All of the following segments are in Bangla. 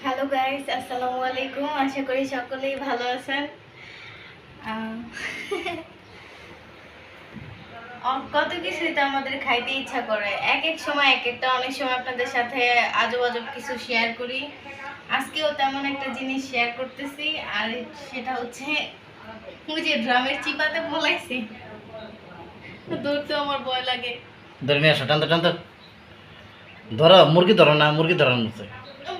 হ্যালো গাইস, আসসালামু আলাইকুম। আশা করি সকলেই ভালো আছেন। কত কিছুই তো আমাদের খাইতে ইচ্ছা করে, এক এক সময় এক একটা। অনেক সময় আপনাদের সাথে আজব আজব কিছু শেয়ার করি। আজকেও তেমন একটা জিনিস শেয়ার করতেছি, আর সেটা হচ্ছে ওই যে ড্রামের চিপাতে বলাইছি, ধরতে আমার ভয় লাগে। ধরে নিয়ে আসো, টানতো টানতো ধরো, মুরগি ধরো না, মুরগি ধরার মতো।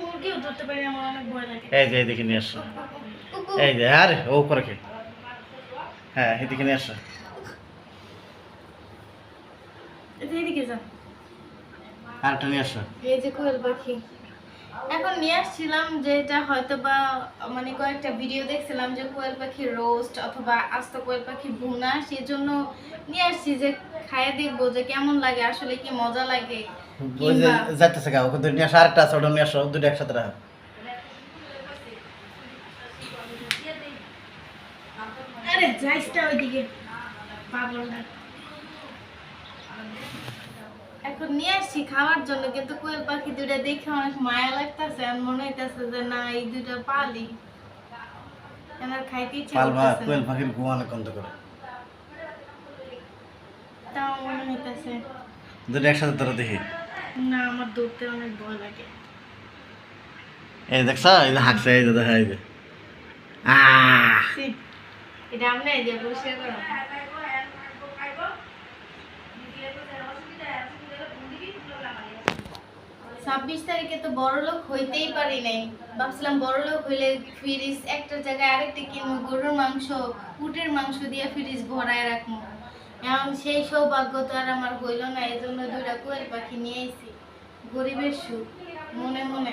মুরগিও ধরতে পারি, আমার অনেক ভয় লাগে। এই যে এদিকে নিয়ে আসো, এই যে আরে ও করে খে, হ্যাঁ এদিকে নিয়ে আসো। এদিকে যান। আরেকটা নিয়ে আসো। এই যে কোয়েল পাখি এখন নিয়ে আসছিলাম, যেটা হয়তো বা মানে কয়েকটা ভিডিও দেখছিলাম যে কোয়েল পাখি রোস্ট অথবা আস্ত কোয়েল পাখি ভুনা, সেজন্য নিয়ে আসছি যে খাইয়ে দেখবো যে কেমন লাগে, আসলে কি মজা লাগে। ওই যে কিংবা যাইতেছে গা, ওকে ধরে নিয়ে আসো। আরেকটা আছে, ওটা নিয়ে আসো, দুটো একসাথে রাখো। আরে যাইসটা ওইদিকে, পাগল না। এখন নিয়ে আসছি খাওয়ার জন্য, কিন্তু কোয়েল পাখি দুইটা দেখে অনেক মায়া লাগতেছে। আর মনে হইতেছে যে না, এই দুইটা পালি, আমার খাইতে ইচ্ছে পালবা করতেছে কোয়েল না। পাখির ঘুমানো বন্ধ করে, তাও মনে হইতেছে দুটো একসাথে ধরো দেখি। না, আমার ধরতে অনেক ভয় লাগে। এই দেখছো, এই যে হাঁকছে, এই যে দেখা, এই যে আহ ছি, এটা আমরা এই যে বসে করো। 26 তারিখে তো বড়লোক হইতেই পারি নাই। ভাবছিলাম বড়লোক হইলে ফ্রিজ একটা জায়গায় আরেকটা কিনবো, গরুর মাংস, উটের মাংস দিয়ে ফ্রিজ ভরায় রাখবো। এখন সেই সৌভাগ্য তো আর আমার হইল না, এই জন্য দুইটা কোয়েল পাখি নিয়ে আইছি। গরিবের সুখ, মনে মনে